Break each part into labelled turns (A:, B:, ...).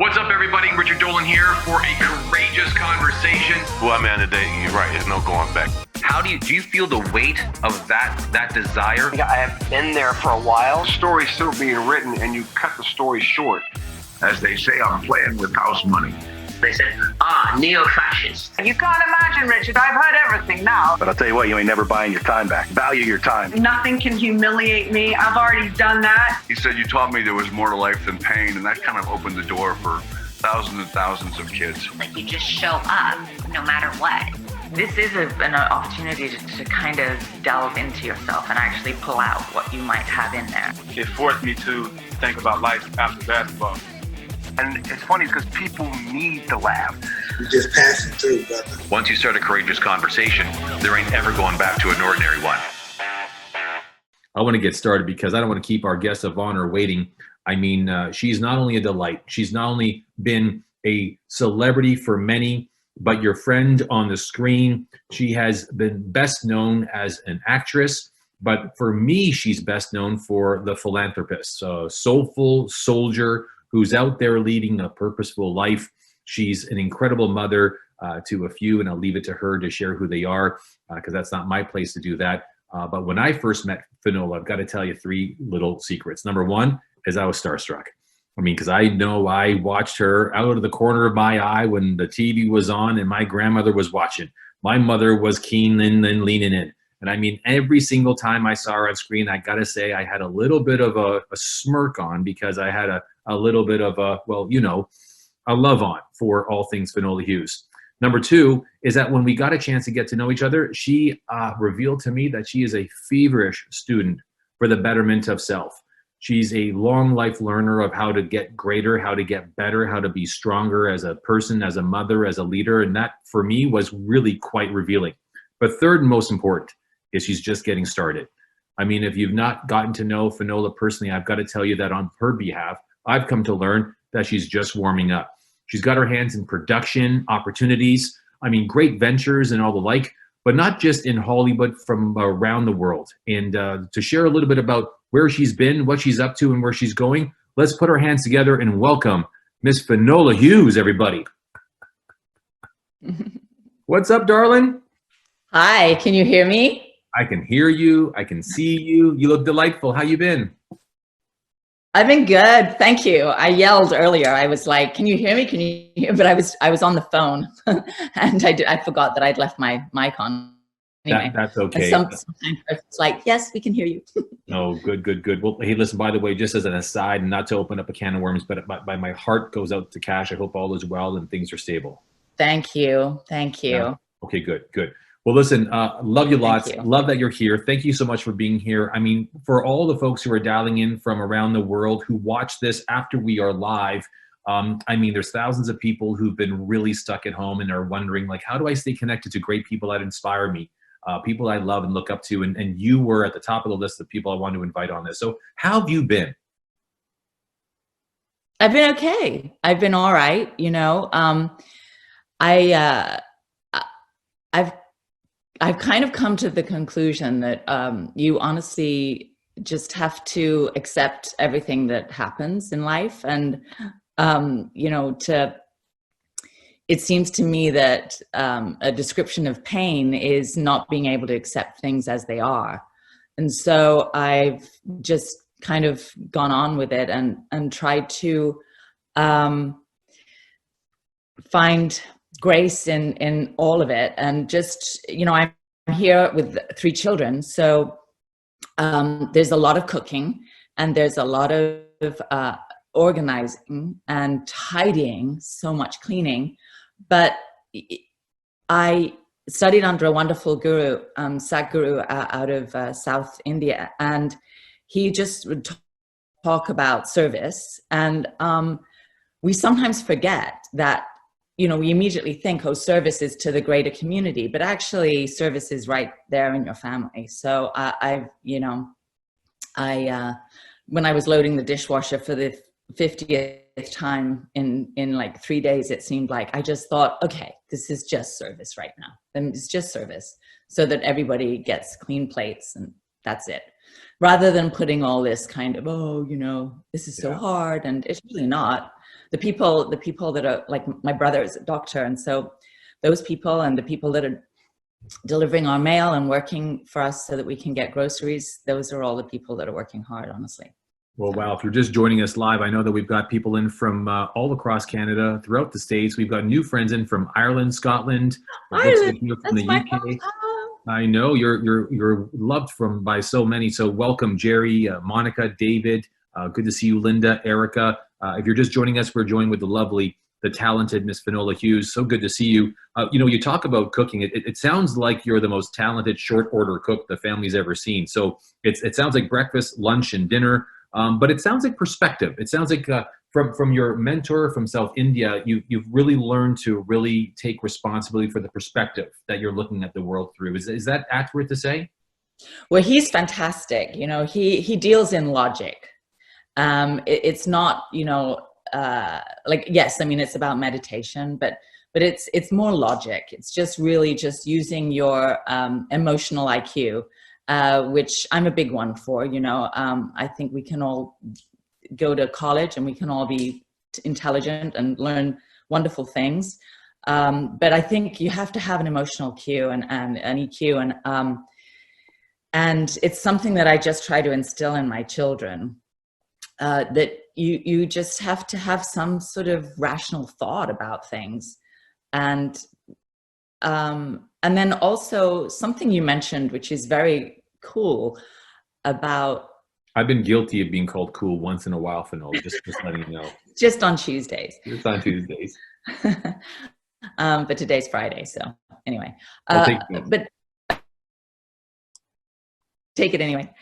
A: What's up, everybody? Richard Dolan here for a courageous conversation.
B: Well, man, today you're right. There's no going back.
A: How do you feel the weight of that desire?
C: I have been there for a while.
D: The story's still being written, and you cut the story short.
E: As they say, I'm playing with house money.
C: They said, neo-fascist.
F: You can't imagine, Richard. I've heard everything now.
G: But I'll tell you what, you ain't never buying your time back. Value your time.
F: Nothing can humiliate me. I've already done that.
H: He said, you taught me there was more to life than pain, and that kind of opened the door for thousands and thousands of kids.
I: Like, you just show up no matter what.
J: This is an opportunity to kind of delve into yourself and actually pull out what you might have in there.
K: It forced me to think about life after basketball.
G: And it's funny because people need to laugh.
L: You're just passing through, brother.
A: Once you start a courageous conversation, there ain't ever going back to an ordinary one.
M: I want to get started because I don't want to keep our guest of honor waiting. I mean, she's not only a delight. She's not only been a celebrity for many, but your friend on the screen. She has been best known as an actress, but for me, she's best known for the philanthropist, a soulful soldier who's out there leading a purposeful life. She's an incredible mother to a few, and I'll leave it to her to share who they are because that's not my place to do that. But when I first met Finola, I've got to tell you three little secrets. Number one is I was starstruck. I mean, because I know I watched her out of the corner of my eye when the TV was on and my grandmother was watching. My mother was keen and leaning in. And I mean, every single time I saw her on screen, I got to say I had a little bit of a smirk on because I had a little bit of a love on for all things Finola Hughes. Number two is that when we got a chance to get to know each other, she revealed to me that she is a feverish student for the betterment of self. She's a long life learner of how to get greater, how to get better, how to be stronger as a person, as a mother, as a leader. And that for me was really quite revealing. But third and most important is she's just getting started. I mean, if you've not gotten to know Finola personally, I've got to tell you that on her behalf, I've come to learn that she's just warming up. She's got her hands in production opportunities. I mean, great ventures and all the like, but not just in Hollywood, from around the world. And to share a little bit about where she's been, what she's up to, and where she's going, let's put our hands together and welcome Miss Finola Hughes, everybody. What's up, darling?
N: Hi, can you hear me?
M: I can hear you. I can see you. You look delightful. How you been?
N: I've been good, thank you. I yelled earlier. I was like, "Can you hear me? Can you hear?" But I was on the phone, and I forgot that I'd left my mic on. Anyway,
M: that's okay.
N: Sometimes it's like, "Yes, we can hear you."
M: Oh, good. Well, hey, listen. By the way, just as an aside, and not to open up a can of worms, but my heart goes out to Cash. I hope all is well and things are stable.
N: Thank you.
M: Yeah. Okay, good. Well, listen, love you lots. Love that you're here. Thank you so much for being here. I mean, for all the folks who are dialing in from around the world who watch this after we are live, I mean, there's thousands of people who've been really stuck at home and are wondering, like, how do I stay connected to great people that inspire me, people I love and look up to? And you were at the top of the list of people I want to invite on this. So how have you been?
N: I've been okay. I've been all right. You know, I've kind of come to the conclusion that you honestly just have to accept everything that happens in life. And, it seems to me that a description of pain is not being able to accept things as they are. And so I've just kind of gone on with it and tried to find grace in all of it. And just, I'm here with 3 children. So there's a lot of cooking and there's a lot of organizing and tidying, so much cleaning. But I studied under a wonderful guru, Sadhguru out of South India. And he just would talk about service. And we sometimes forget that we immediately think, oh, service is to the greater community, but actually service is right there in your family. So when I was loading the dishwasher for the 50th time in like 3 days, it seemed like I just thought, okay, this is just service right now. And it's just service so that everybody gets clean plates and that's it. Rather than putting all this kind of, this is so hard. And it's really not. the people that are like my brother is a doctor, and so those people and the people that are delivering our mail and working for us so that we can get groceries, those are all the people that are working hard, honestly.
M: Well, wow, if you're just joining us live, I know that we've got people in from all across Canada, throughout the States. We've got new friends in from Ireland, Scotland,
N: Ireland,
M: from the UK. I know you're loved by so many. So welcome, Jerry, Monica, David. Good to see you, Linda, Erica. If you're just joining us, we're joined with the talented Miss Finola Hughes. So good to see you. You talk about cooking. It sounds like you're the most talented short order cook the family's ever seen. So it sounds like breakfast, lunch, and dinner. But it sounds like perspective. It sounds like from your mentor from South India, you've really learned to really take responsibility for the perspective that you're looking at the world through. Is that accurate to say?
N: Well, he's fantastic. He deals in logic. It's not, like, yes, I mean, it's about meditation, but it's more logic. It's just really just using your emotional IQ. Which I'm a big one for, I think we can all go to college and we can all be intelligent and learn wonderful things. But I think you have to have an emotional cue and an EQ. And it's something that I just try to instill in my children, that you just have to have some sort of rational thought about things. And then also something you mentioned, which is very cool about.
M: I've been guilty of being called cool once in a while, Finola, just letting you know.
N: Just on Tuesdays.
M: Just on Tuesdays.
N: But today's Friday, so anyway. But take it anyway.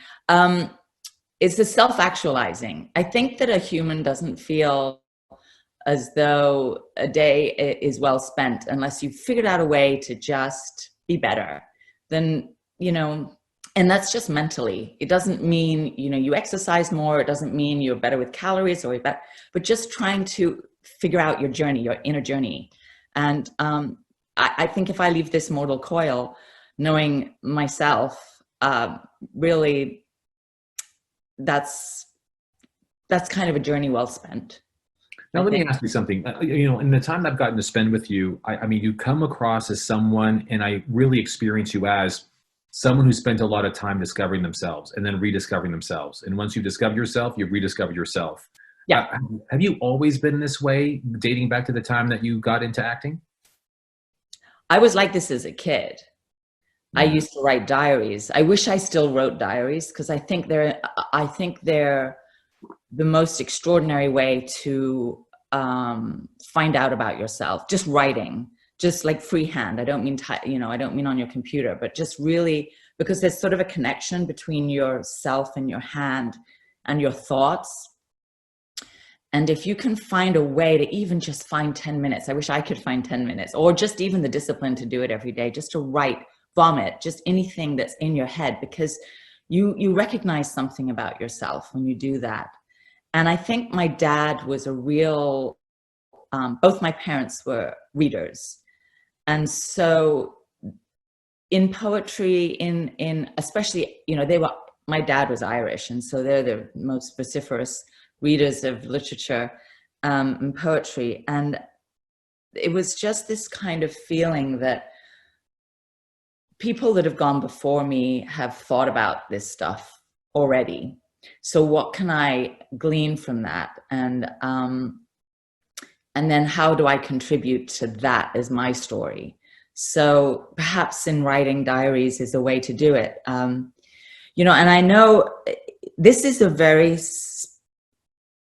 N: It's the self-actualizing. I think that a human doesn't feel as though a day is well spent unless you've figured out a way to just be better. Then, and that's just mentally. It doesn't mean, you exercise more. It doesn't mean you're better with calories but just trying to figure out your journey, your inner journey. And I think if I leave this mortal coil, knowing myself, really, that's kind of a journey well spent.
M: Now, let me ask you something. In the time I've gotten to spend with you, I mean, you come across as someone, and I really experience you as someone who spent a lot of time discovering themselves and then rediscovering themselves. And once you discover yourself, you rediscover yourself.
N: Yeah.
M: Have you always been this way, dating back to the time that you got into acting?
N: I was like this as a kid. I used to write diaries. I wish I still wrote diaries, because I think they're the most extraordinary way to find out about yourself. Just writing, just like freehand. I don't mean I don't mean on your computer, but just really, because there's sort of a connection between yourself and your hand and your thoughts. And if you can find a way to even just find 10 minutes, I wish I could find 10 minutes, or just even the discipline to do it every day, just to write, vomit, just anything that's in your head, because you recognize something about yourself when you do that. And I think my dad was a real, both my parents were readers. And so in poetry, in especially, my dad was Irish, and so they're the most vociferous readers of literature and poetry. And it was just this kind of feeling that people that have gone before me have thought about this stuff already. So what can I glean from that? And then how do I contribute to that as my story? So perhaps in writing diaries is a way to do it. And I know this is a very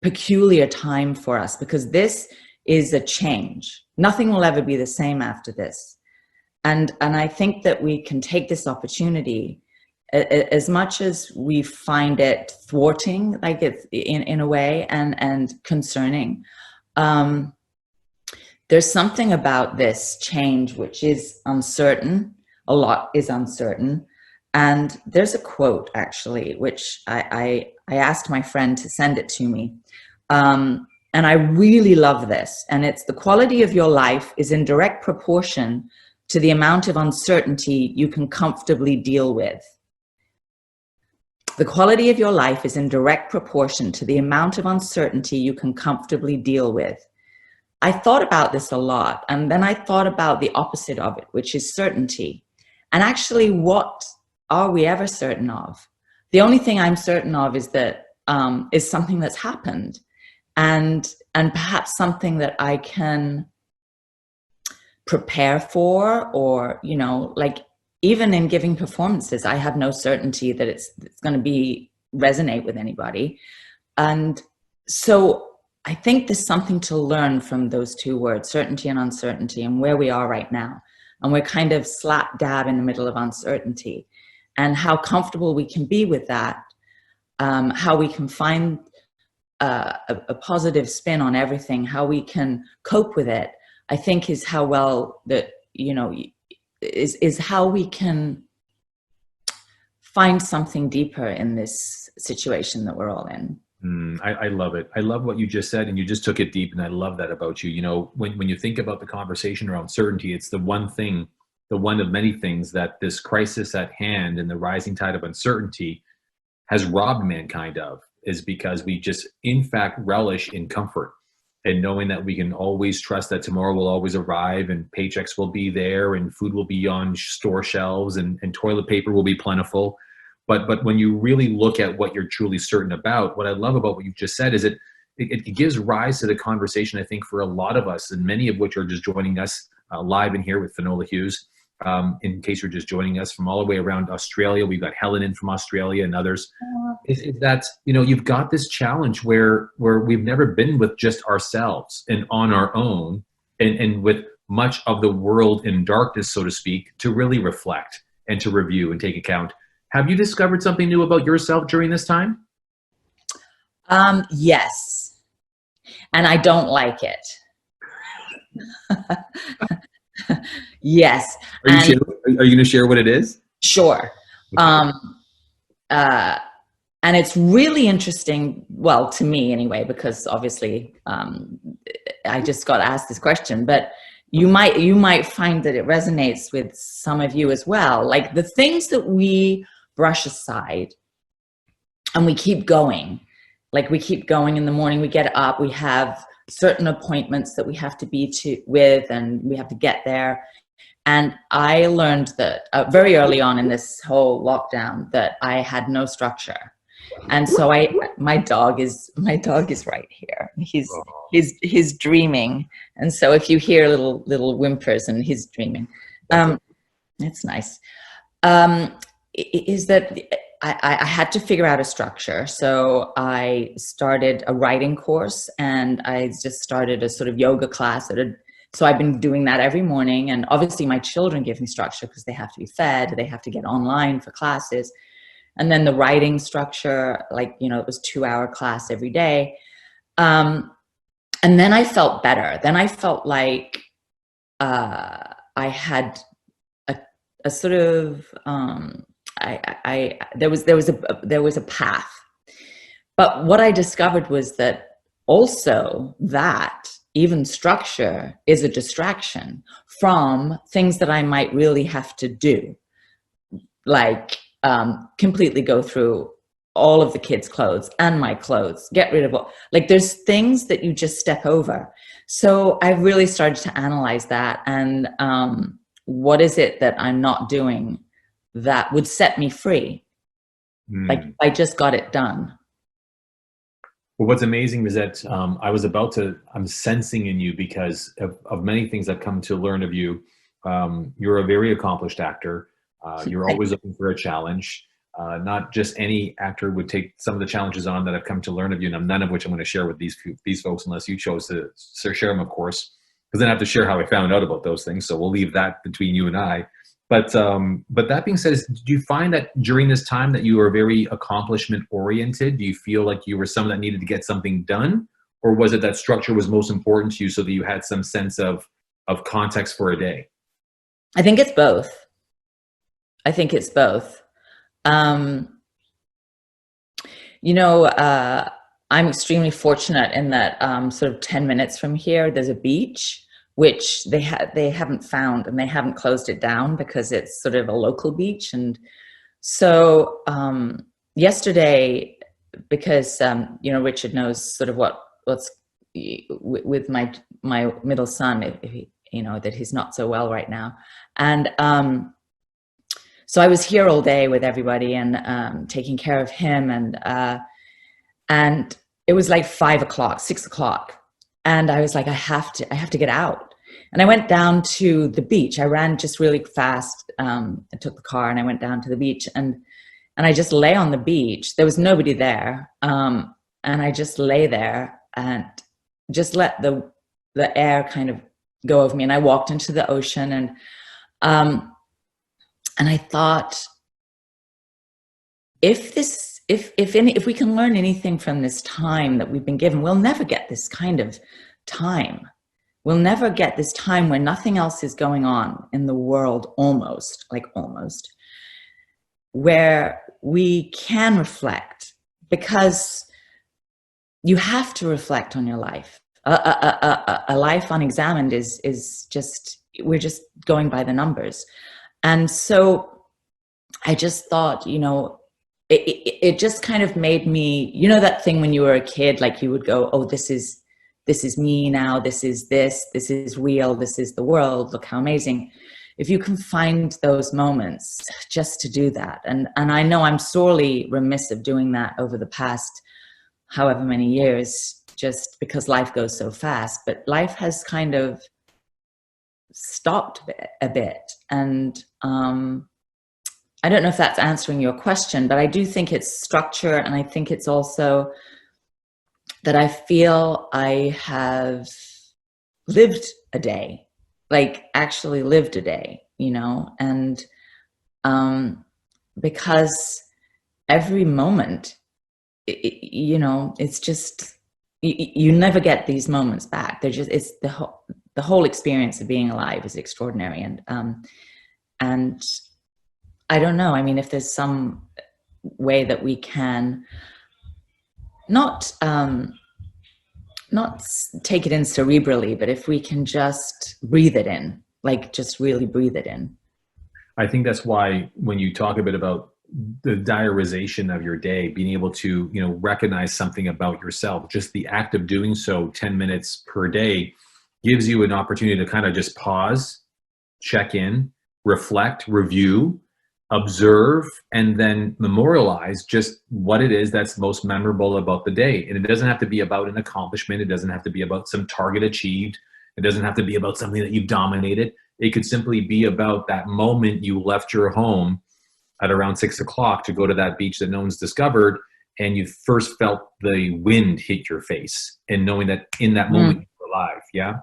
N: peculiar time for us, because this is a change. Nothing will ever be the same after this. And I think that we can take this opportunity, as much as we find it thwarting, like it's in a way, and concerning. There's something about this change which is uncertain. A lot is uncertain. And there's a quote, actually, which I asked my friend to send it to me. And I really love this. And it's: the quality of your life is in direct proportion to the amount of uncertainty you can comfortably deal with. The quality of your life is in direct proportion to the amount of uncertainty you can comfortably deal with. I thought about this a lot, and then I thought about the opposite of it, which is certainty. And actually, what are we ever certain of? The only thing I'm certain of is that is something that's happened, and perhaps something that I can prepare for, or, you know, like even in giving performances, I have no certainty that it's going to resonate with anybody. And so I think there's something to learn from those two words, certainty and uncertainty, and where we are right now. And we're kind of slap dab in the middle of uncertainty, and how comfortable we can be with that, how we can find a positive spin on everything, how we can cope with it, I think is how well that, you know, is how we can find something deeper in this situation that we're all in.
M: I love it. I love what you just said, and you just took it deep, and I love that about you. You know, when you think about the conversation around certainty, it's the one thing, the one of many things that this crisis at hand and the rising tide of uncertainty has robbed mankind of, is because we just, in fact, relish in comfort and knowing that we can always trust that tomorrow will always arrive, and paychecks will be there, and food will be on store shelves, and toilet paper will be plentiful. But when you really look at what you're truly certain about, what I love about what you've just said is it gives rise to the conversation, I think, for a lot of us, and many of which are just joining us live in here with Finola Hughes. In case you're just joining us from all the way around Australia, we've got Helen in from Australia and others. Is that, you know, you've got this challenge where we've never been with just ourselves and on our own, and with much of the world in darkness, so to speak, to really reflect and to review and take account. Have you discovered something new about yourself during this time?
N: Yes, and I don't like it. Yes.
M: Are you going to share what it is?
N: Sure.
M: Okay.
N: And it's really interesting, well, to me anyway, because obviously I just got asked this question, but you might find that it resonates with some of you as well. Like the things that we brush aside and we keep going, like we keep going in the morning, we get up, we have certain appointments that we have to be with, and we have to get there. And I learned that very early on in this whole lockdown that I had no structure. And so my dog is right here. He's dreaming. And so if you hear little whimpers, and he's dreaming, it's nice. Is that I had to figure out a structure. So I started a writing course, and I just started a sort of yoga class. So I've been doing that every morning. And obviously my children give me structure because they have to be fed. They have to get online for classes. And then the writing structure, like, you know, it was 2-hour class every day. And then I felt better. Then I felt like I had a sort of, there was a path. But what I discovered was that also that even structure is a distraction from things that I might really have to do, like completely go through all of the kids' clothes and my clothes, get rid of all, like there's things that you just step over. So I really started to analyze that, and what is it that I'm not doing that would set me free? Like I just got it done.
M: Well, what's amazing is that I'm sensing in you, because of many things I've come to learn of you. You're a very accomplished actor. You're always looking for a challenge. Not just any actor would take some of the challenges on that I've come to learn of you, and none of which I'm going to share with these folks unless you chose to share them, of course, because then I have to share how I found out about those things. So we'll leave that between you and I. But that being said, do you find that during this time that you were very accomplishment oriented? Do you feel like you were someone that needed to get something done, or was it that structure was most important to you so that you had some sense of context for a day?
N: I think it's both. You know, I'm extremely fortunate in that sort of 10 minutes from here, there's a beach, which they haven't found, and they haven't closed it down because it's sort of a local beach. And so yesterday, because you know, Richard knows sort of what's with my my middle son, if he, that he's not so well right now. And so I was here all day with everybody and taking care of him. And it was like 6 o'clock. And I was like, I have to get out. And I went down to the beach. I ran just really fast. I took the car and I went down to the beach and I just lay on the beach. There was nobody there. And I just lay there and just let the air kind of go over me. And I walked into the ocean and I thought, if we can learn anything from this time that we've been given, we'll never get this kind of time. We'll never get this time where nothing else is going on in the world, almost, where we can reflect, because you have to reflect on your life. A life unexamined is just, we're just going by the numbers. And so I just thought, it just kind of made me, that thing when you were a kid, like you would go, oh, this is me now, this is real, this is the world, look how amazing. If you can find those moments just to do that. And I know I'm sorely remiss of doing that over the past however many years, just because life goes so fast, but life has kind of stopped a bit. And I don't know if that's answering your question, but I do think it's structure. And I think it's also that I feel I have lived a day, like actually lived a day, and because every moment, it's just, you never get these moments back. They're just, it's the whole experience of being alive is extraordinary. And I don't know, I mean, if there's some way that we can not take it in cerebrally, but if we can just breathe it in, like just really breathe it in.
M: I think that's why when you talk a bit about the diarization of your day, being able to, recognize something about yourself, just the act of doing so 10 minutes per day gives you an opportunity to kind of just pause, check in, reflect, review, observe, and then memorialize just what it is that's most memorable about the day. And it doesn't have to be about an accomplishment. It doesn't have to be about some target achieved. It doesn't have to be about something that you've dominated. It could simply be about that moment you left your home at around 6 o'clock to go to that beach that no one's discovered, and you first felt the wind hit your face, and knowing that in that moment you were alive. Yeah.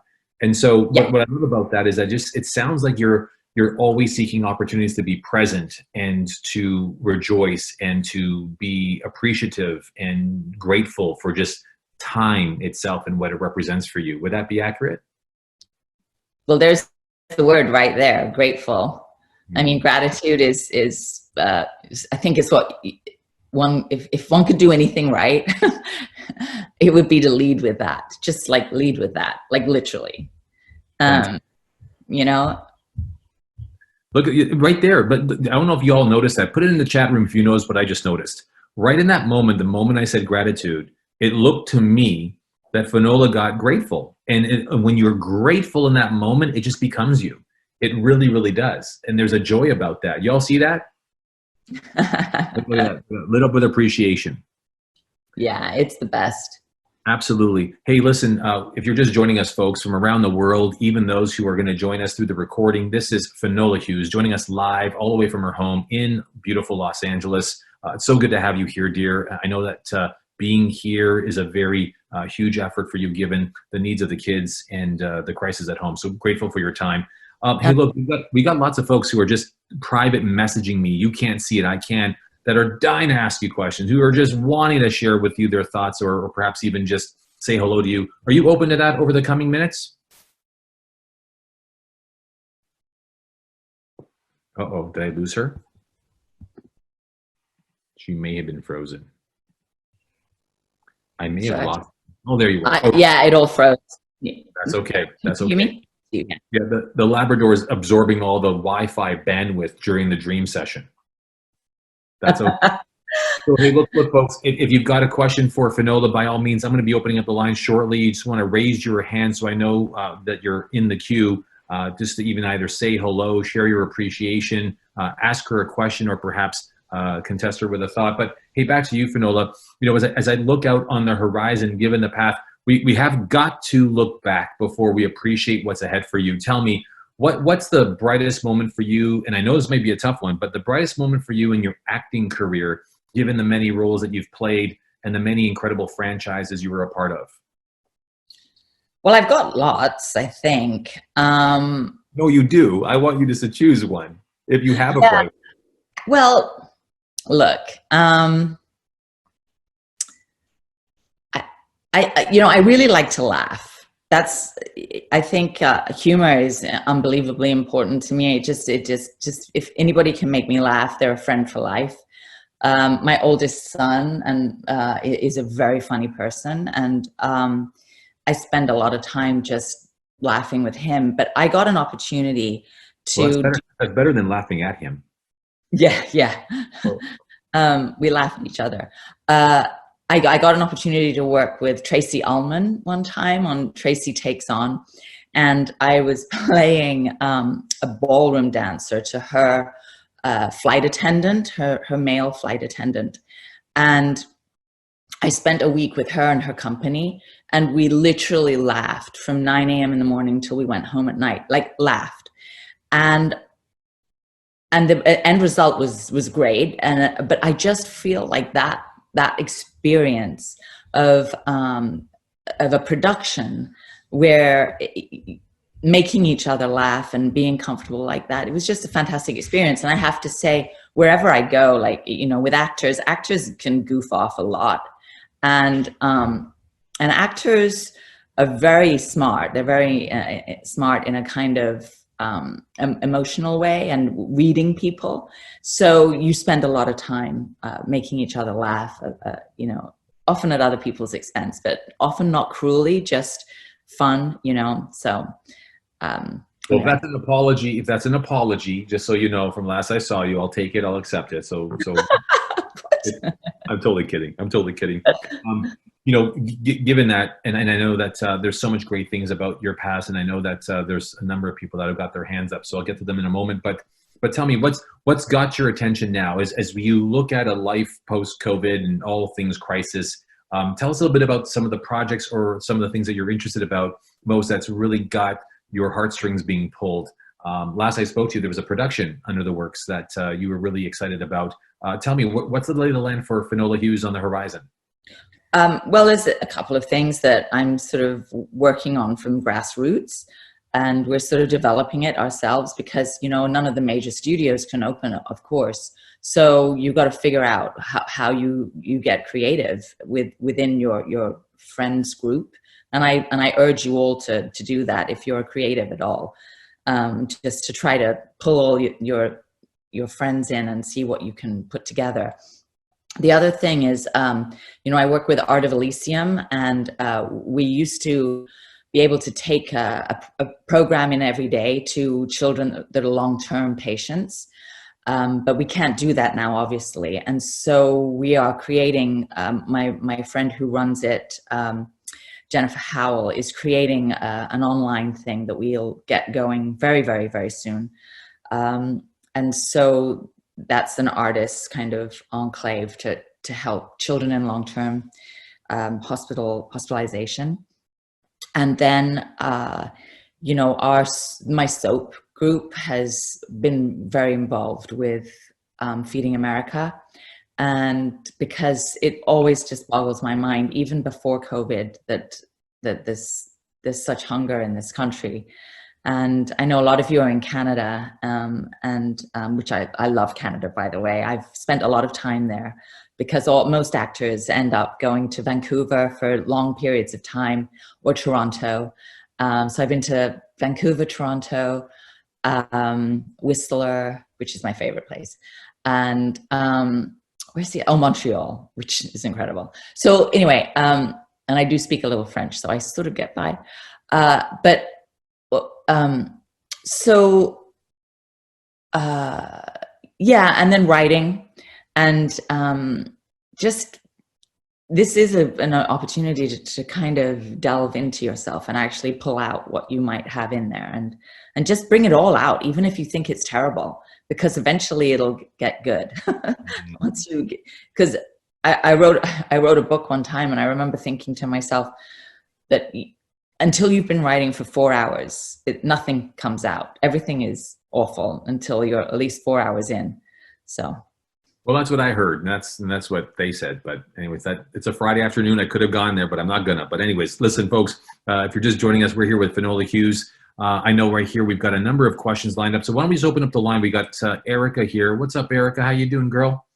M: And so what I love about that is it sounds like you're always seeking opportunities to be present and to rejoice and to be appreciative and grateful for just time itself and what it represents for you. Would that be accurate? Well,
N: there's the word right there, grateful. I mean, gratitude is I think it's what one, if one could do anything right, it would be to lead with that, just like lead with that, like literally,
M: Look right there. But I don't know if you all noticed that. Put it in the chat room if you noticed what I just noticed. Right in that moment, the moment I said gratitude, it looked to me that Finola got grateful. And when you're grateful in that moment, it just becomes you. It really, really does. And there's a joy about that. Y'all see that? Lit up with appreciation.
N: Yeah, it's the best.
M: Absolutely. Hey, listen, if you're just joining us, folks, from around the world, even those who are going to join us through the recording, this is Finola Hughes joining us live all the way from her home in beautiful Los Angeles. It's so good to have you here, dear. I know that being here is a very huge effort for you, given the needs of the kids and the crisis at home. So grateful for your time. Hey, look, we got lots of folks who are just private messaging me. You can't see it, I can. That are dying to ask you questions, who are just wanting to share with you their thoughts, or perhaps even just say hello to you. Are you open to that over the coming minutes? Uh-oh, did I lose her? She may have been frozen. I may have lost. Oh, there you are.
N: Yeah, it all froze.
M: That's okay. That's okay.
N: You mean?
M: Yeah, the Labrador is absorbing all the Wi-Fi bandwidth during the dream session. That's okay. So, hey, look, folks, if you've got a question for Finola, by all means, I'm going to be opening up the line shortly. You just want to raise your hand so I know that you're in the queue, just to even either say hello, share your appreciation, ask her a question, or perhaps contest her with a thought. But hey, back to you, Finola. You know, as I look out on the horizon, given the path, we have got to look back before we appreciate what's ahead for you. Tell me, what's the brightest moment for you? And I know this may be a tough one, but the brightest moment for you in your acting career, given the many roles that you've played and the many incredible franchises you were a part of?
N: Well, I've got lots, I think.
M: No, you do. I want you just to choose one, if you have a bright.
N: Well, look, I really like to laugh. I think humor is unbelievably important to me. It just, if anybody can make me laugh, they're a friend for life. My oldest son is a very funny person, and I spend a lot of time just laughing with him. But I got an opportunity to.
M: Well, that's better than laughing at him.
N: Yeah. Oh. We laugh at each other. I got an opportunity to work with Tracy Ullman one time on Tracy Takes On, and I was playing a ballroom dancer to her flight attendant, her male flight attendant. And I spent a week with her and her company, and we literally laughed from 9 a.m. in the morning till we went home at night, like laughed. And the end result was great. But I just feel like that experience of a production where making each other laugh and being comfortable like that, it was just a fantastic experience. And I have to say, wherever I go, like, you know, with actors can goof off a lot, and actors are very smart. They're very smart in a kind of emotional way and reading people. So you spend a lot of time making each other laugh, you know, often at other people's expense, but often not cruelly, just fun, you know. So
M: well, if that's an apology, just so you know, from last I saw you, I'll take it, I'll accept it. So I'm totally kidding. You know, given that, and I know that there's so much great things about your past, and I know that there's a number of people that have got their hands up, so I'll get to them in a moment. But tell me, what's got your attention now as you look at a life post-COVID and all things crisis? Tell us a little bit about some of the projects or some of the things that you're interested about most that's really got your heartstrings being pulled. Last I spoke to you, there was a production under the works that you were really excited about. Tell me, what's the lay of the land for Finola Hughes on the horizon?
N: Well, there's a couple of things that I'm sort of working on from grassroots, and we're sort of developing it ourselves because, you know, none of the major studios can open, of course. So you've got to figure out how you get creative within your friends group. And I urge you all to do that if you're creative at all, just to try to pull all your friends in and see what you can put together. The other thing is, you know, I work with Art of Elysium, and we used to be able to take a program in every day to children that are long-term patients. But we can't do that now, obviously. And so we are creating, my friend who runs it, Jennifer Howell, is creating an online thing that we'll get going very, very, very soon. And so that's an artist's kind of enclave to help children in long-term hospitalization. And then, you know, my soap group has been very involved with Feeding America. And because it always just boggles my mind, even before COVID, that there's such hunger in this country. And I know a lot of you are in Canada, which I love Canada, by the way. I've spent a lot of time there because most actors end up going to Vancouver for long periods of time, or Toronto. So I've been to Vancouver, Toronto, Whistler, which is my favorite place, and Montreal, which is incredible. So anyway, and I do speak a little French, so I sort of get by. Yeah, and then writing And just this is an opportunity to kind of delve into yourself and actually pull out what you might have in there, and just bring it all out, even if you think it's terrible, because eventually it'll get good. Once you, because I wrote a book one time, and I remember thinking to myself that until you've been writing for 4 hours, nothing comes out. Everything is awful until you're at least 4 hours in. So.
M: Well, that's what I heard, and that's what they said. But anyways, it's a Friday afternoon. I could have gone there, but I'm not gonna. But anyways, listen, folks, if you're just joining us, we're here with Finola Hughes. I know right here we've got a number of questions lined up. So why don't we just open up the line? We got Erica here. What's up, Erica? How you doing, girl?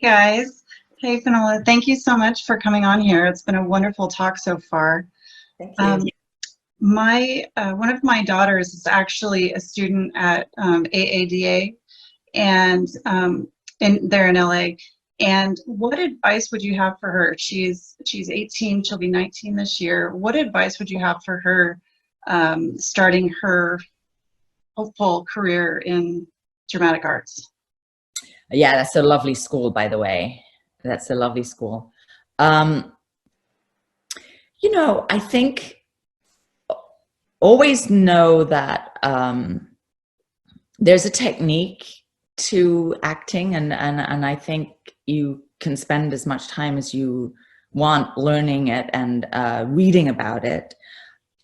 O: Guys, hey Finola, thank you so much for coming on here. It's been a wonderful talk so far.
N: Thank you.
O: One of my daughters is actually a student at AADA, and they're in LA. And what advice would you have for her? She's 18, she'll be 19 this year. What advice would you have for her starting her hopeful career in dramatic arts?
N: Yeah, that's a lovely school, by the way. That's a lovely school. You know, I think always know that there's a technique to acting, and I think you can spend as much time as you want learning it and reading about it.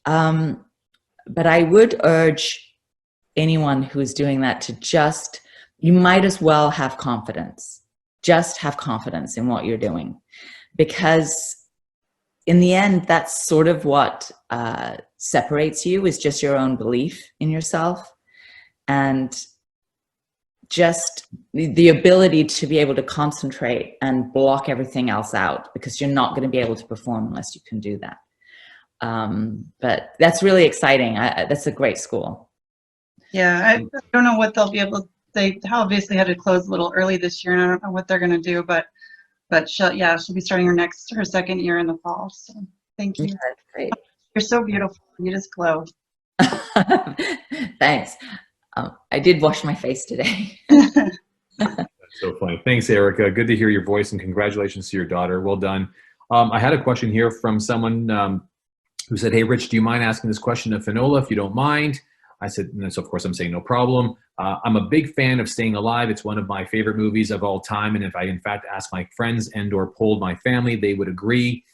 N: But I would urge anyone who's doing that to you might as well have confidence. Just have confidence in what you're doing, because in the end, that's sort of what separates you, is just your own belief in yourself, and just the ability to be able to concentrate and block everything else out, because you're not going to be able to perform unless you can do that. But that's really exciting. That's a great school.
O: Yeah, I don't know what they'll be able to. They obviously had to close a little early this year, and I don't know what they're going to do, but she'll be starting her second year in the fall. So thank you.
N: That's great.
O: You're so beautiful. You just glow.
N: Thanks. I did wash my face today.
M: That's so funny. Thanks, Erica. Good to hear your voice, and congratulations to your daughter. Well done. I had a question here from someone who said, "Hey, Rich, do you mind asking this question of Finola, if you don't mind?" I said, and so of course I'm saying no problem. I'm a big fan of Staying Alive. It's one of my favorite movies of all time. And if I in fact asked my friends or polled my family, they would agree.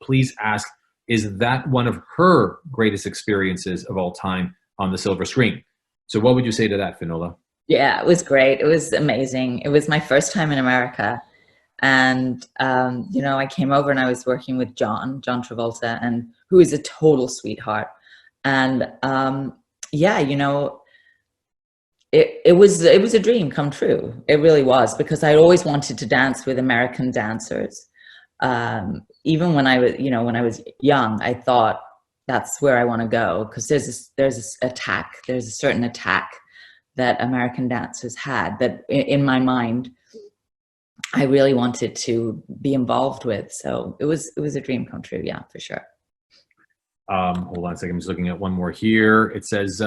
M: Please ask, is that one of her greatest experiences of all time on the silver screen? So what would you say to that, Finola?
N: Yeah, it was great. It was amazing. It was my first time in America. And, you know, I came over and I was working with John Travolta, and who is a total sweetheart. And, yeah, you know, it was a dream come true. It really was, because I always wanted to dance with American dancers. Even when I was young, I thought that's where I want to go, because there's a certain attack that American dancers had that in my mind I really wanted to be involved with. So it was a dream come true. Yeah, for sure.
M: Hold on a second. I'm just looking at one more here. It says,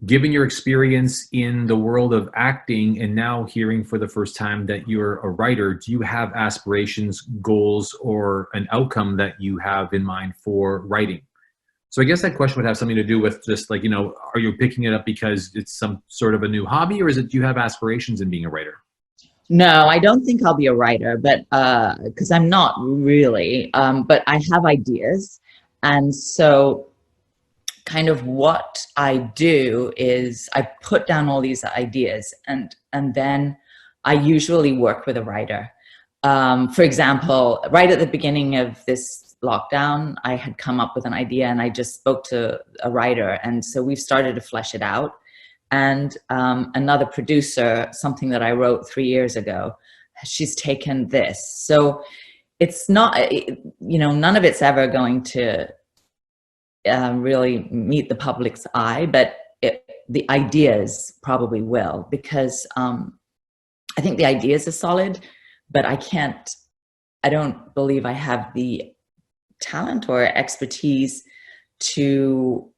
M: given your experience in the world of acting and now hearing for the first time that you're a writer, do you have aspirations, goals, or an outcome that you have in mind for writing? So I guess that question would have something to do with just like, you know, are you picking it up because it's some sort of a new hobby, or is it, do you have aspirations in being a writer?
N: No, I don't think I'll be a writer, but because I'm not really, but I have ideas. And so kind of what I do is I put down all these ideas, and then I usually work with a writer. For example, right at the beginning of this lockdown, I had come up with an idea and I just spoke to a writer. And so we've started to flesh it out. And another producer, something that I wrote 3 years ago, she's taken this. So it's not, you know, none of it's ever going to really meet the public's eye, but the ideas probably will, because I think the ideas are solid, but I don't believe I have the talent or expertise to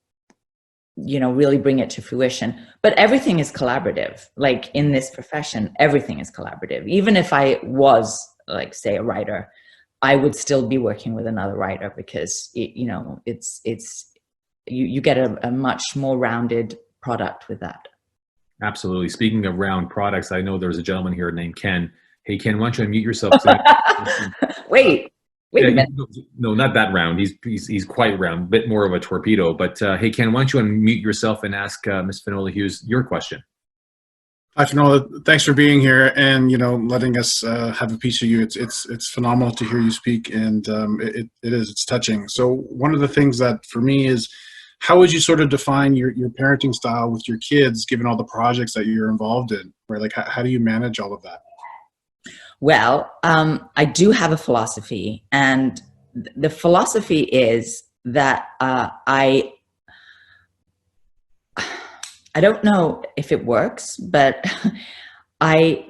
N: really bring it to fruition. But everything is collaborative. Like in this profession, everything is collaborative. Even if I was, like, say, a writer, I would still be working with another writer, because you get a much more rounded product with that.
M: Absolutely. Speaking of round products, I know there's a gentleman here named Ken. Hey, Ken, why don't you unmute yourself?
N: Wait a minute.
M: No, not that round. He's quite round, a bit more of a torpedo. But hey, Ken, why don't you unmute yourself and ask Ms. Finola Hughes your question?
P: Hi, Finola. Thanks for being here and letting us have a piece of you. It's phenomenal to hear you speak, and it's touching. So one of the things that for me is, how would you sort of define your parenting style with your kids, given all the projects that you're involved in? Right, like how do you manage all of that?
N: Well, I do have a philosophy, and the philosophy is that I don't know if it works, but I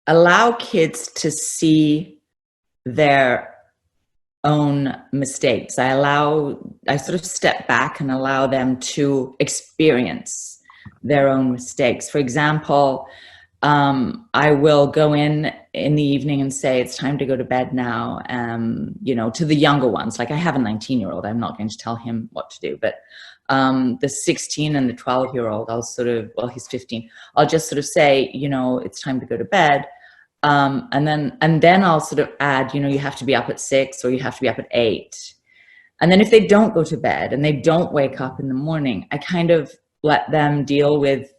N: allow kids to see their own mistakes. I sort of step back and allow them to experience their own mistakes. For example, I will go in the evening and say, it's time to go to bed now, to the younger ones. Like, I have a 19-year-old. I'm not going to tell him what to do, but the 16 and the 12-year-old, he's 15. I'll just sort of say, it's time to go to bed. And then I'll sort of add, you have to be up at 6 or you have to be up at 8. And then if they don't go to bed and they don't wake up in the morning, I kind of let them deal with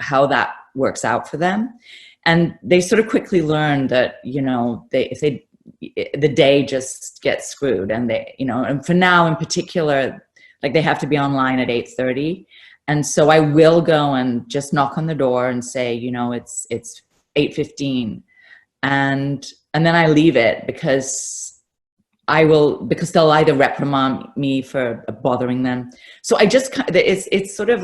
N: how that works out for them. And they sort of quickly learn that, the day just gets screwed, and and for now in particular, like, they have to be online at 8:30. And so I will go and just knock on the door and say, it's 8:15. And then I leave it, because they'll either reprimand me for bothering them. So I just, it's sort of,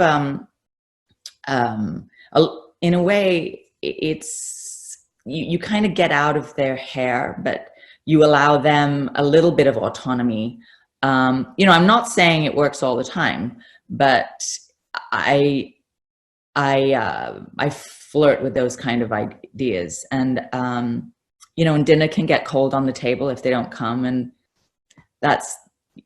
N: in a way, it's, you kind of get out of their hair, but you allow them a little bit of autonomy. I'm not saying it works all the time, but I flirt with those kind of ideas, and and dinner can get cold on the table if they don't come, and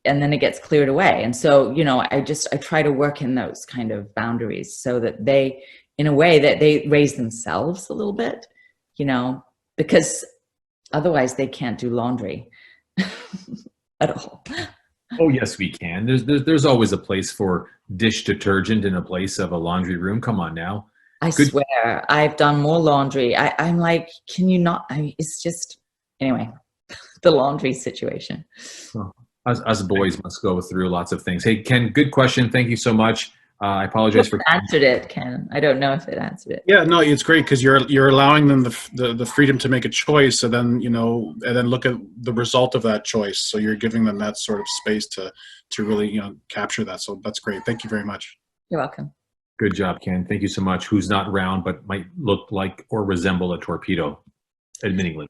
N: then it gets cleared away. And so, I try to work in those kind of boundaries so that they, in a way, that they raise themselves a little bit, because otherwise they can't do laundry at all.
M: Oh, yes, we can. There's always a place for dish detergent in a place of a laundry room. Come on now.
N: I swear, I've done more laundry. I'm like, can you not? It's just, anyway, the laundry situation.
M: Well, us boys must go through lots of things. Hey, Ken, good question. Thank you so much. I apologize for
N: answered it, Ken. I don't know if it answered it.
P: Yeah, no, it's great, because you're allowing them the freedom to make a choice, and then and then look at the result of that choice. So you're giving them that sort of space to really capture that. So that's great. Thank you very much.
N: You're welcome.
M: Good job, Ken. Thank you so much. Who's not round but might look like or resemble a torpedo, admittingly.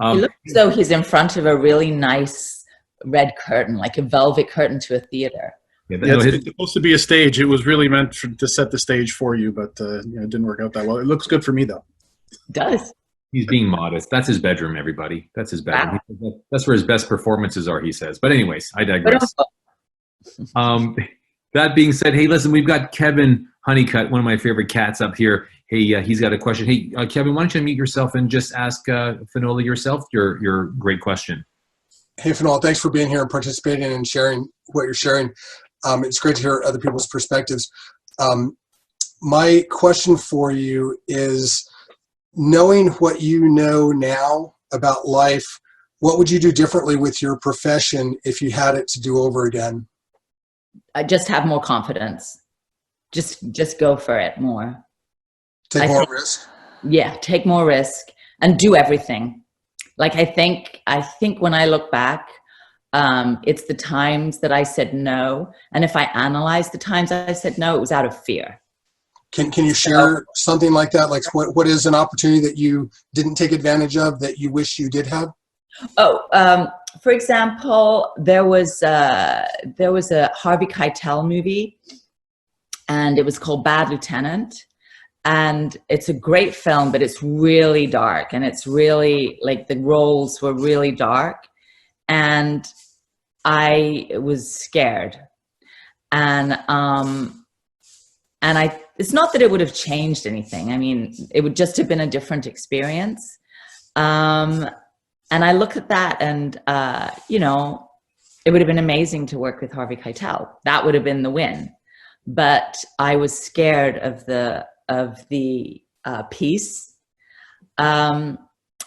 N: He looks as though he's in front of a really nice red curtain, like a velvet curtain to a theater.
P: Yeah, it's supposed to be a stage. It was really meant to set the stage for you, but it didn't work out that well. It looks good for me, though.
N: It does.
M: He's being modest. That's his bedroom, everybody. That's his bedroom. Wow. That's where his best performances are, he says. But anyways, I digress. That being said, hey, listen, we've got Kevin Honeycutt, one of my favorite cats, up here. Hey, he's got a question. Hey, Kevin, why don't you unmute yourself and just ask Finola yourself your great question.
Q: Hey, Finola, thanks for being here and participating and sharing what you're sharing. It's great to hear other people's perspectives. My question for you is, knowing what you know now about life, what would you do differently with your profession if you had it to do over again?
N: I just have more confidence. Just go for it more.
Q: Take more risk?
N: Yeah, take more risk and do everything. Like, I think when I look back, it's the times that I said no. And if I analyze the times I said no, it was out of fear.
Q: Can you share something like that? Like, what is an opportunity that you didn't take advantage of that you wish you did have?
N: Oh, for example, there was a Harvey Keitel movie, and it was called Bad Lieutenant. And it's a great film, but it's really dark, and it's really like the roles were really dark, and I was scared. And it's not that it would have changed anything. I mean, it would just have been a different experience. And I look at that, and you know, it would have been amazing to work with Harvey Keitel. That would have been the win. But I was scared of the piece. But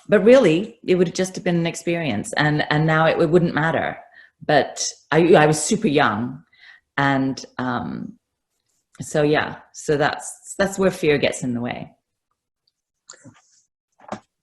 N: really, it would have just been an experience, and now it wouldn't matter. But I was super young, and so yeah, so that's where fear gets in the way.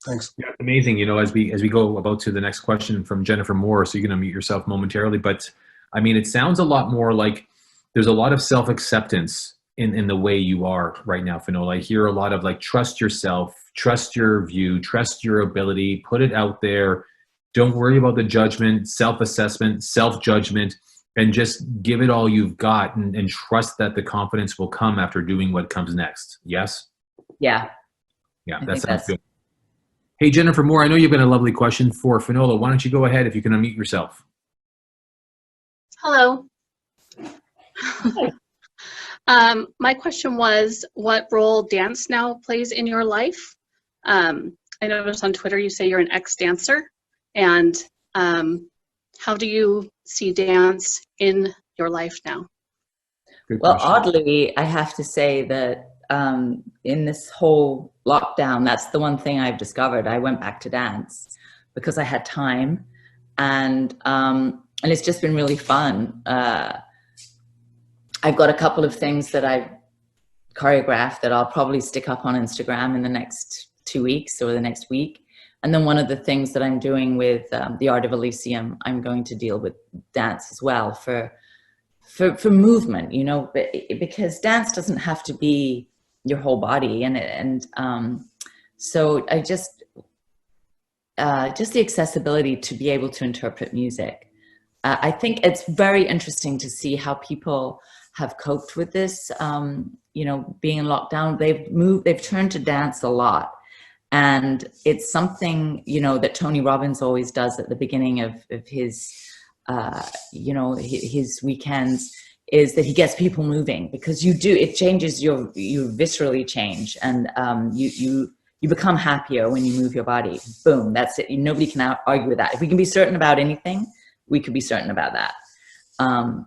Q: Thanks.
M: Yeah, it's amazing. You know, as we go about to the next question from Jennifer Moore, so you're going to mute yourself momentarily. But I mean, it sounds a lot more like there's a lot of self-acceptance in the way you are right now, Finola. I hear a lot of like, trust yourself, trust your view, trust your ability, put it out there. Don't worry about the judgment, self-assessment, self-judgment, and just give it all you've got, and trust that the confidence will come after doing what comes next. Yes?
N: Yeah.
M: Yeah, that sounds good. Hey, Jennifer Moore, I know you've got a lovely question for Finola. Why don't you go ahead if you can unmute yourself?
R: Hello. My question was, what role dance now plays in your life? I noticed on Twitter you say you're an ex-dancer, and how do you see dance in your life now?
N: Well, oddly, I have to say that in this whole lockdown, that's the one thing I've discovered. I went back to dance because I had time, and it's just been really fun. I've got a couple of things that I've choreographed that I'll probably stick up on Instagram in the next 2 weeks or the next week. And then one of the things that I'm doing with the Art of Elysium, I'm going to deal with dance as well for movement, you know, because dance doesn't have to be your whole body. And so I just the accessibility to be able to interpret music. I think it's very interesting to see how people have coped with this, you know, being in lockdown. They've turned to dance a lot. And it's something, you know, that Tony Robbins always does at the beginning of his, you know, his weekends, is that he gets people moving, because it changes you viscerally change, and you become happier when you move your body. Boom, that's it. Nobody can argue with that. If we can be certain about anything, we could be certain about that.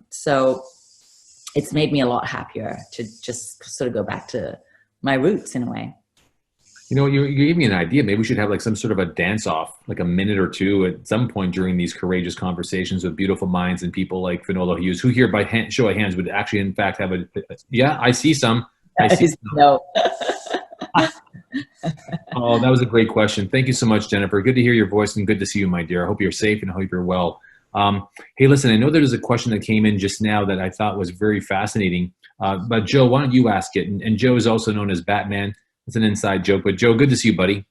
N: So it's made me a lot happier to just sort of go back to my roots in a way.
M: You know, you gave me an idea. Maybe we should have like some sort of a dance-off, like a minute or two at some point during these courageous conversations with beautiful minds and people like Finola Hughes, who here by show of hands would actually, in fact, have yeah, I see some. I see some.
N: No.
M: Oh, that was a great question. Thank you so much, Jennifer. Good to hear your voice, and good to see you, my dear. I hope you're safe and I hope you're well. Hey, listen, I know there was a question that came in just now that I thought was very fascinating. But Joe, why don't you ask it? And Joe is also known as Batman. It's an inside joke, but Joe, good to see you, buddy.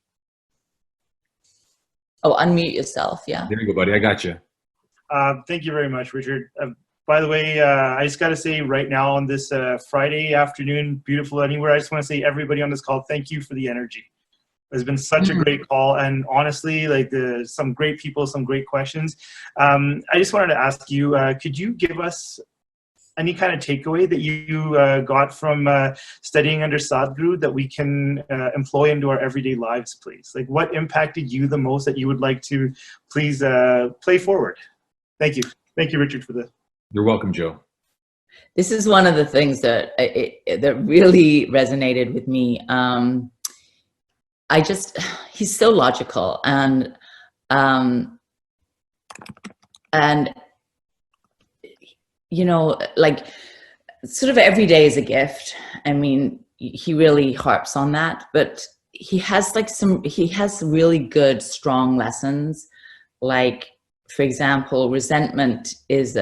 N: Oh, unmute yourself, yeah.
M: There you go, buddy. I got you.
K: Thank you very much, Richard. By the way, I just got to say right now on this Friday afternoon, beautiful anywhere, I just want to say everybody on this call, thank you for the energy. It's been such a great call, and honestly, like some great people, some great questions. I just wanted to ask you, could you give us any kind of takeaway that you got from studying under Sadhguru that we can employ into our everyday lives, please? Like, what impacted you the most that you would like to please play forward? Thank you. Thank you, Richard, for this.
M: You're welcome, Joe.
N: This is one of the things that that really resonated with me. He's so logical, and you know, like, sort of every day is a gift. I mean, he really harps on that, but he has really good, strong lessons. Like, for example, resentment is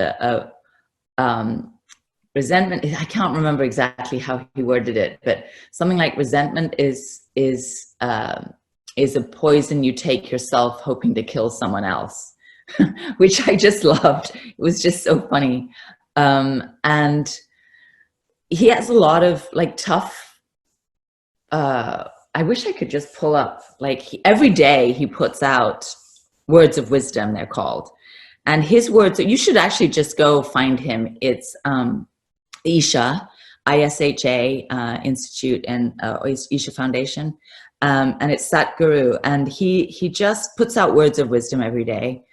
N: resentment. I can't remember exactly how he worded it, but something like resentment is a poison you take yourself hoping to kill someone else. which I just loved. It was just so funny. And he has a lot of like tough, I wish I could just pull up, like every day he puts out words of wisdom, they're called. And his words, you should actually just go find him. It's Isha, ISHA Institute and Isha Foundation. And it's Satguru. And he just puts out words of wisdom every day.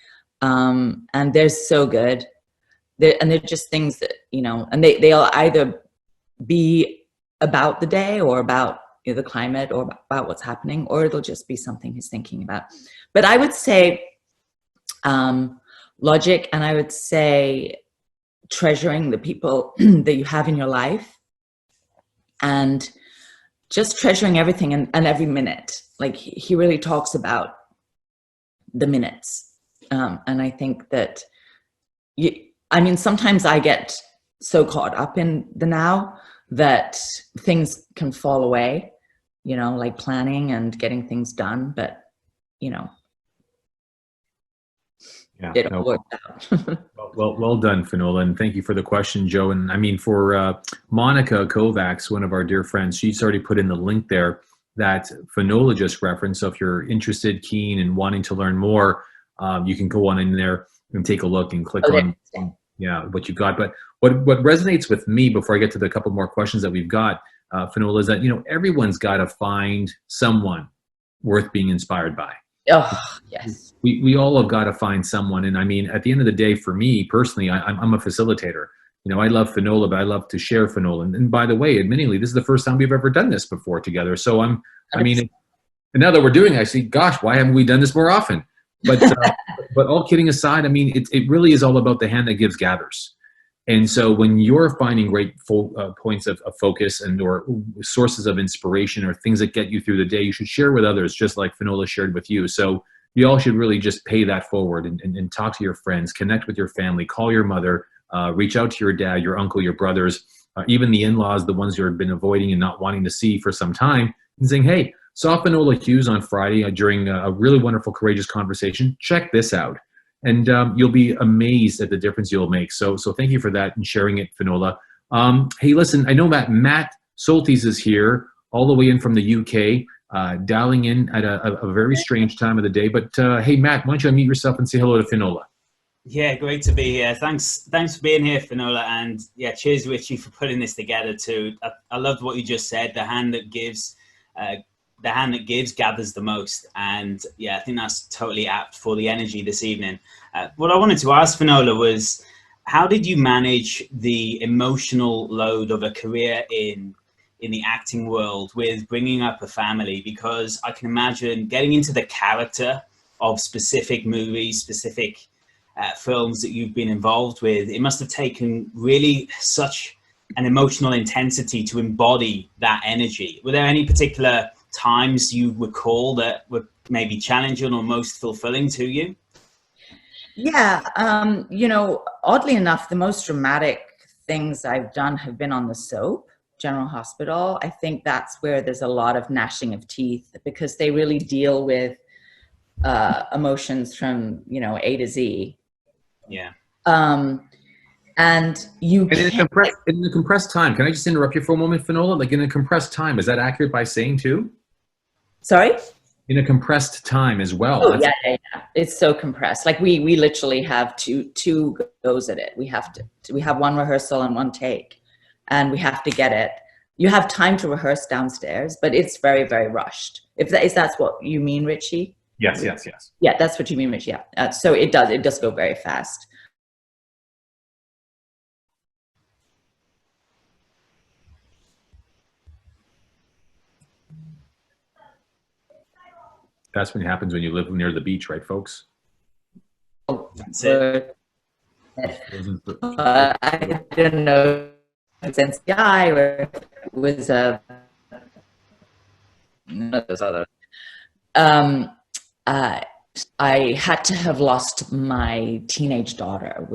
N: And they're so good. They're just things that, you know, and they'll either be about the day or about the climate or about what's happening, or it'll just be something he's thinking about. But I would say logic, and I would say treasuring the people that you have in your life, and just treasuring everything and every minute. Like he really talks about the minutes. And I think that, sometimes I get so caught up in the now that things can fall away, you know, like planning and getting things done, but, you know,
M: Yeah,
N: it all worked out.
M: well done, Finola, and thank you for the question, Joe. And I mean, for Monica Kovacs, one of our dear friends, she's already put in the link there that Finola just referenced. So if you're interested, keen, and wanting to learn more, you can go on in there and take a look and click on what you've got. But what resonates with me, before I get to the couple more questions that we've got, Finola, is that, you know, everyone's got to find someone worth being inspired by.
N: Oh, yes.
M: We all have got to find someone. And I mean, at the end of the day, for me personally, I'm a facilitator. You know, I love Finola, but I love to share Finola. And by the way, admittingly, this is the first time we've ever done this before together. So and now that we're doing it, I see, gosh, why haven't we done this more often? But but all kidding aside, I mean, it really is all about the hand that gives gathers. And so when you're finding great points of focus or sources of inspiration or things that get you through the day, you should share with others, just like Finola shared with you. So you all should really just pay that forward and talk to your friends, connect with your family, call your mother, reach out to your dad, your uncle, your brothers, even the in-laws, the ones you've been avoiding and not wanting to see for some time, and saying, hey, saw Finola Hughes on Friday during a really wonderful, courageous conversation. Check this out. And you'll be amazed at the difference you'll make. So thank you for that and sharing it, Finola. Hey, listen, I know that Matt Soltis is here all the way in from the UK, dialing in at a very strange time of the day. But hey, Matt, why don't you unmute yourself and say hello to Finola?
S: Yeah, great to be here. Thanks for being here, Finola. And yeah, cheers, Richie, for putting this together too. I loved what you just said. The hand that gives gathers the most. And yeah, I think that's totally apt for the energy this evening. What I wanted to ask Finola was, how did you manage the emotional load of a career in the acting world with bringing up a family? Because I can imagine getting into the character of specific movies, specific films that you've been involved with, it must have taken really such an emotional intensity to embody that energy. Were there any particular times you recall that were maybe challenging or most fulfilling to you?
N: Yeah, you know, oddly enough, the most dramatic things I've done have been on the soap, General Hospital. I think that's where there's a lot of gnashing of teeth, because they really deal with emotions from, you know, A to Z.
S: Yeah.
N: And you
M: in a compressed time, can I just interrupt you for a moment, Finola? Like in a compressed time, is that accurate by saying too?
N: Sorry?
M: In a compressed time as well.
N: Oh, yeah. It's so compressed. Like we literally have two goes at it. We have one rehearsal and one take, and we have to get it. You have time to rehearse downstairs, but it's very, very rushed. If that's what you mean, Richie?
M: Yes.
N: Yeah, that's what you mean, Richie. Yeah. So it does go very fast.
M: That's what happens when you live near the beach, right, folks?
S: That's it.
N: I don't know if it's NCI or if it was none of those other. I had to have lost my teenage daughter.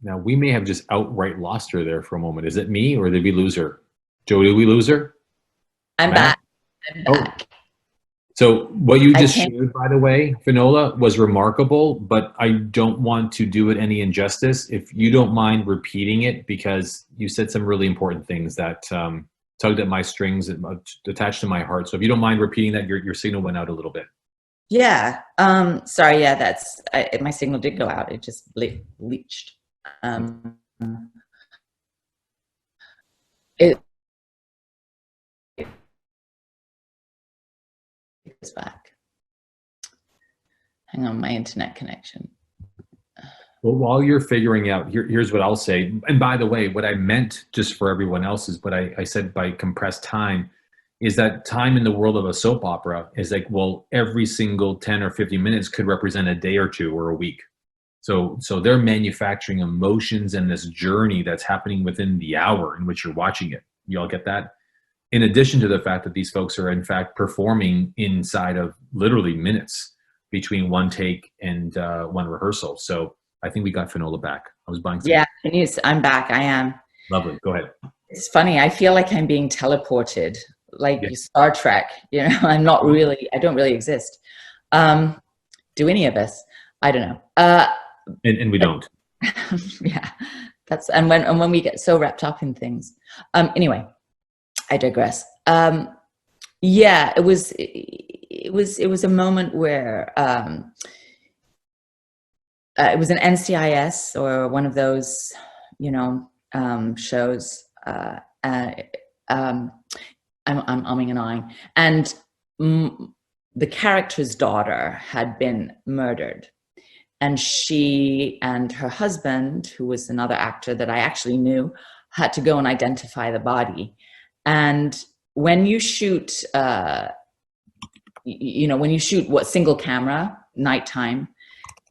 M: Now, we may have just outright lost her there for a moment. Is it me or did we lose her? Joe, did we lose her?
N: I'm
M: Matt?
N: back. I'm back.
M: So what you just
N: can't-
M: shared, by the way, Finola, was remarkable, but I don't want to do it any injustice. If you don't mind repeating it, because you said some really important things that tugged at my strings and attached to my heart. So if you don't mind repeating that, your signal went out a little bit.
N: Yeah. Sorry. Yeah, my signal did go out. It just bleached. It's back. Hang on, my internet connection.
M: Well, while you're figuring out, here's what I'll say. And by the way, what I meant just for everyone else is what I said by compressed time is that time in the world of a soap opera is like, well, every single 10 or 50 minutes could represent a day or two or a week. So they're manufacturing emotions and this journey that's happening within the hour in which you're watching it. You all get that? In addition to the fact that these folks are in fact performing inside of literally minutes between one take and one rehearsal. So I think we got Finola back. I was buying some.
N: Yeah, I'm back. I am.
M: Lovely. Go ahead.
N: It's funny. I feel like I'm being teleported, like Star Trek. You know, I don't really exist. Do any of us? I don't know.
M: And we don't.
N: Yeah, and when we get so wrapped up in things. Anyway, I digress. Yeah, it was a moment where it was an NCIS or one of those, shows. I'm umming and ahhing, and the character's daughter had been murdered. And she and her husband, who was another actor that I actually knew, had to go and identify the body. And when you shoot, when you shoot single camera, nighttime,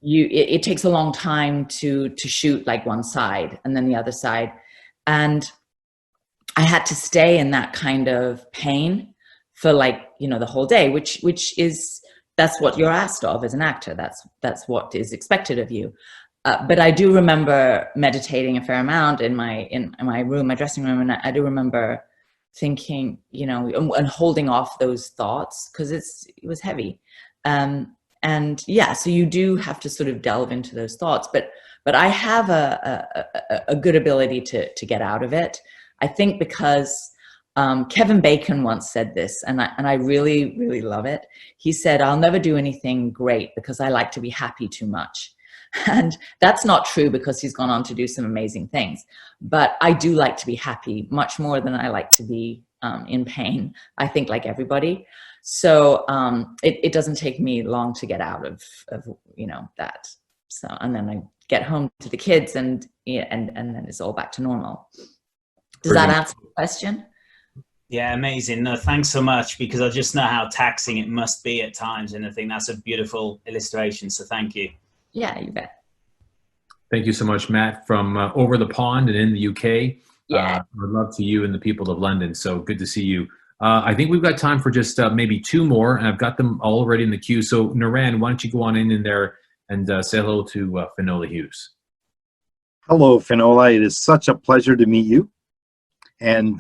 N: it takes a long time to shoot like one side and then the other side. And I had to stay in that kind of pain for the whole day, which is, that's what you're asked of as an actor. That's what is expected of you. But I do remember meditating a fair amount in my room, my dressing room, and I do remember thinking, and holding off those thoughts because it was heavy. And yeah, so you do have to sort of delve into those thoughts. But I have a good ability to get out of it. I think because Kevin Bacon once said this, and I really, really love it. He said, "I'll never do anything great because I like to be happy too much." And that's not true because he's gone on to do some amazing things. But I do like to be happy much more than I like to be in pain, I think, like everybody. So it doesn't take me long to get out of that. So, and then I get home to the kids and then it's all back to normal. Does that answer the question?
S: Yeah, amazing. No, thanks so much, because I just know how taxing it must be at times, and I think that's a beautiful illustration. So thank you.
N: Yeah, you bet.
M: Thank you so much, Matt, from over the pond and in the UK.
N: Yeah.
M: I'd love to you and the people of London. So good to see you. I think we've got time for just maybe two more, and I've got them already in the queue. So Naran, why don't you go on in there and say hello to Finola Hughes.
T: Hello, Finola. It is such a pleasure to meet you. And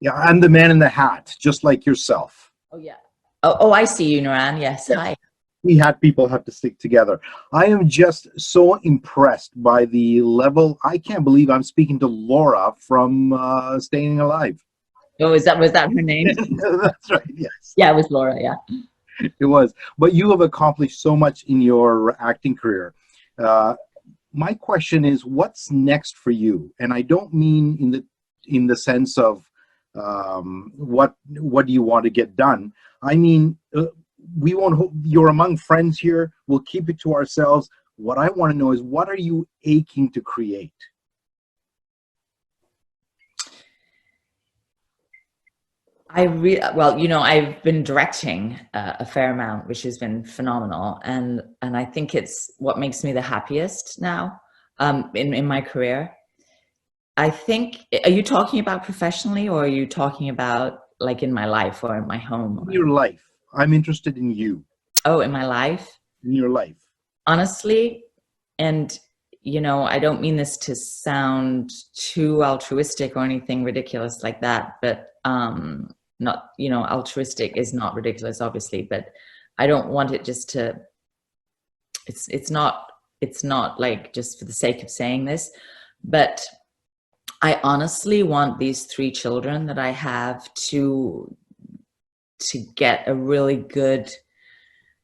T: yeah, I'm the man in the hat, just like yourself.
N: Oh, yeah. Oh, I see you, Naran. Yes. Yeah. Hi.
T: We hat people have to stick together. I am just so impressed by the level. I can't believe I'm speaking to Laura from Staying Alive.
N: Oh, was that her name?
T: That's right, yes.
N: Yeah, it was Laura, yeah.
T: It was. But you have accomplished so much in your acting career. My question is, what's next for you? And I don't mean in the sense of what do you want to get done. I mean, we won't. You're among friends here. We'll keep it to ourselves. What I want to know is, what are you aching to create?
N: I've been directing a fair amount, which has been phenomenal, and I think it's what makes me the happiest now in my career. I think, are you talking about professionally, or are you talking about like in my life or in my home?
T: In your life. I'm interested in you.
N: Oh, in my life?
T: In your life.
N: Honestly, and I don't mean this to sound too altruistic or anything ridiculous like that, but not, you know, altruistic is not ridiculous, obviously, but I don't want it just to, it's not like just for the sake of saying this, but I honestly want these 3 children that I have to get a really good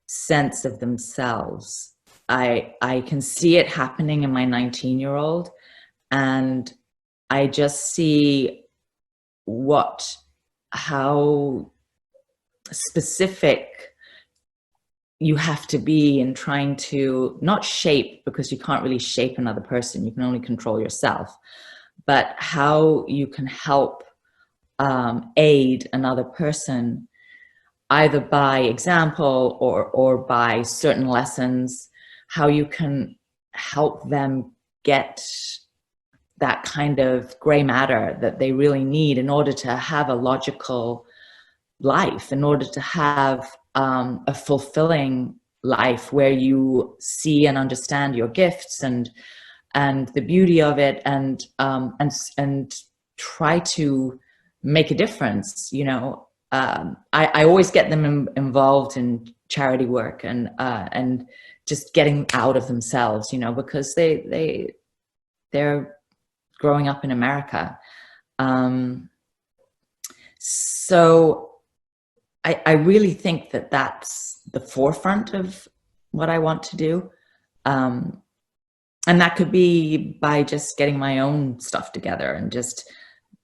N: sense of themselves. I can see it happening in my 19-year-old, and I just see how specific you have to be in trying to not shape, because you can't really shape another person, you can only control yourself, but how you can help aid another person, either by example or by certain lessons, how you can help them get that kind of gray matter that they really need in order to have a logical life, in order to have a fulfilling life where you see and understand your gifts and the beauty of it, and try to make a difference. You know, I always get them involved in charity work and just getting out of themselves, you know, because they're growing up in America. So I really think that that's the forefront of what I want to do. And that could be by just getting my own stuff together and just,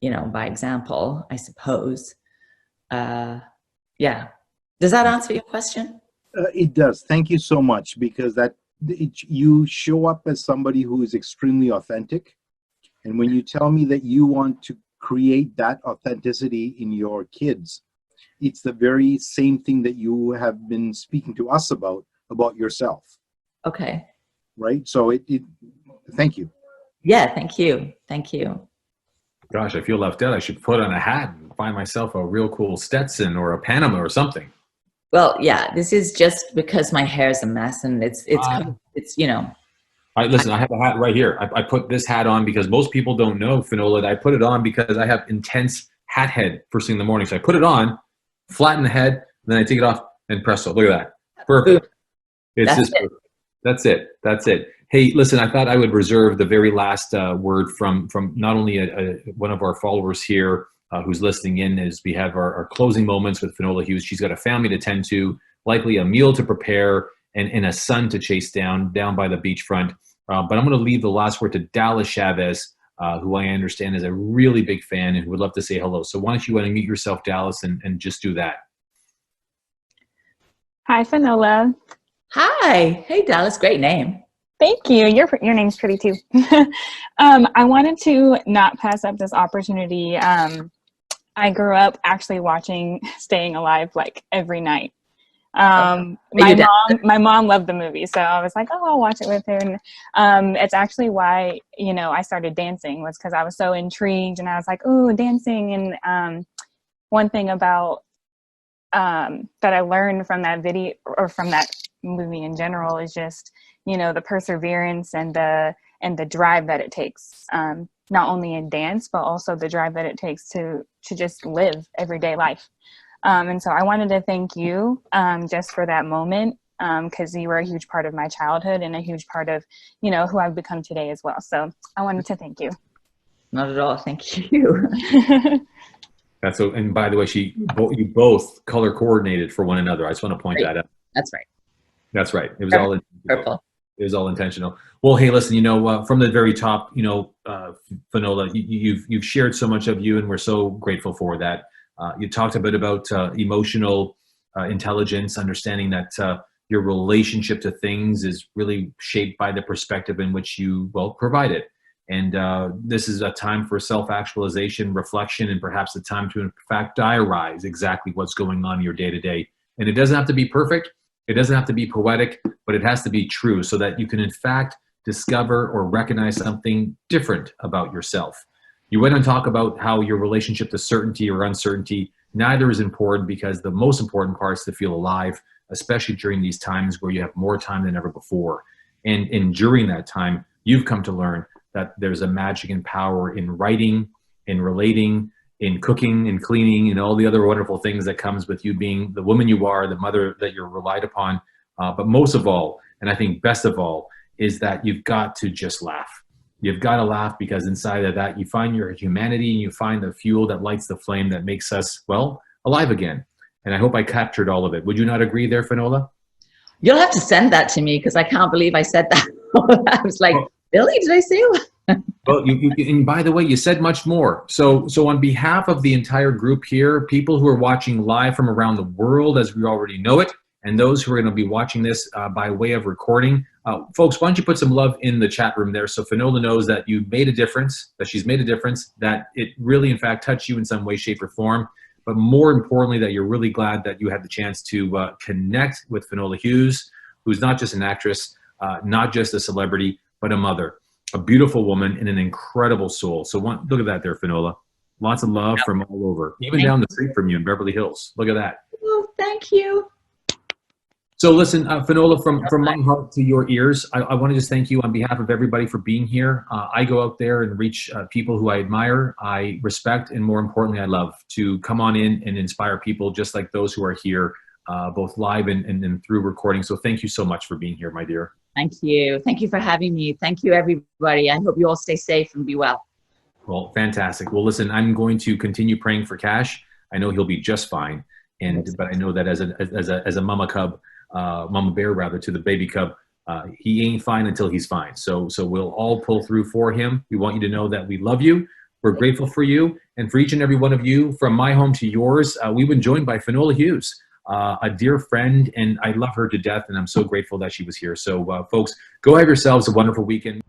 N: you know, by example, I suppose. Yeah. Does that answer your question?
T: It does. Thank you so much, because you show up as somebody who is extremely authentic. And when you tell me that you want to create that authenticity in your kids, it's the very same thing that you have been speaking to us about yourself.
N: Okay.
T: Right? So thank you.
N: Yeah, thank you. Thank you.
M: Gosh, I feel left out. I should put on a hat and find myself a real cool Stetson or a Panama or something.
N: Well, yeah, this is just because my hair's a mess, and it's you know.
M: Listen, I have a hat right here. I put this hat on because most people don't know, Finola, that I put it on because I have intense hat head first thing in the morning. So I put it on, flatten the head, and then I take it off, and presto. Look at that. Perfect. It's just perfect. That's it. That's it. Hey, listen, I thought I would reserve the very last word from not only one of our followers here who's listening in, as we have our closing moments with Finola Hughes. She's got a family to tend to, likely a meal to prepare, and a son to chase down by the beachfront. But I'm going to leave the last word to Dallas Chavez, who I understand is a really big fan and would love to say hello. So why don't you unmute yourself, Dallas, and just do that.
U: Hi, Finola.
N: Hi. Hey, Dallas. Great name.
U: Thank you. Your name's pretty too. I wanted to not pass up this opportunity. I grew up actually watching Staying Alive like every night. My mom loved the movie, so I was like, oh, I'll watch it with her. And it's actually why, you know, I started dancing, was because I was so intrigued, and I was like, oh, dancing. And one thing about that I learned from that video, or from that movie in general, is just, you know, the perseverance and the drive that it takes, not only in dance, but also the drive that it takes to just live everyday life. And so I wanted to thank you just for that moment, because you were a huge part of my childhood and a huge part of, you know, who I've become today as well. So I wanted to thank you.
N: Not at all. Thank you.
M: That's so. And by the way, you both color coordinated for one another. I just want to point that out.
N: That's right.
M: That's right. It was all
N: purple.
M: It was all intentional. Well, hey, listen, you know, from the very top, you know, Finola, you've shared so much of you, and we're so grateful for that. You talked a bit about emotional intelligence, understanding that your relationship to things is really shaped by the perspective in which you, provide it. And this is a time for self-actualization, reflection, and perhaps a time to, in fact, diarize exactly what's going on in your day-to-day. And it doesn't have to be perfect. It doesn't have to be poetic, but it has to be true, so that you can, in fact, discover or recognize something different about yourself. You went on to talk about how your relationship to certainty or uncertainty, neither is important, because the most important part is to feel alive, especially during these times where you have more time than ever before. And during that time, you've come to learn that there's a magic and power in writing, in relating, in cooking and cleaning and all the other wonderful things that comes with you being the woman you are, the mother that you're relied upon. But most of all, and I think best of all, is that you've got to just laugh. You've got to laugh, because inside of that, you find your humanity and you find the fuel that lights the flame that makes us, well, alive again. And I hope I captured all of it. Would you not agree there, Finola?
N: You'll have to send that to me, because I can't believe I said that. I was like, Billy, did I say that?
M: Well, and by the way, you said much more. So on behalf of the entire group here, people who are watching live from around the world, as we already know it, and those who are going to be watching this by way of recording, folks, why don't you put some love in the chat room there so Finola knows that you made a difference, that she's made a difference, that it really, in fact, touched you in some way, shape, or form. But more importantly, that you're really glad that you had the chance to connect with Finola Hughes, who's not just an actress, not just a celebrity, but a mother, a beautiful woman, and an incredible soul. So look at that there, Finola. Lots of love from all over, even down the street from you in Beverly Hills. Look at that.
N: Oh, thank you.
M: So listen, Finola, from my heart to your ears, I want to just thank you on behalf of everybody for being here. I go out there and reach people who I admire, I respect, and more importantly, I love, to come on in and inspire people just like those who are here, both live and through recording. So thank you so much for being here, my dear.
N: Thank you. Thank you for having me. Thank you, everybody. I hope you all stay safe and be well.
M: Well, fantastic. Well, listen, I'm going to continue praying for Cash. I know he'll be just fine. But I know that as a mama cub, mama bear rather, to the baby cub, he ain't fine until he's fine. So we'll all pull through for him. We want you to know that we love you. We're grateful for you. And for each and every one of you, from my home to yours, we've been joined by Finola Hughes, a dear friend, and I love her to death, and I'm so grateful that she was here. So folks, go have yourselves a wonderful weekend.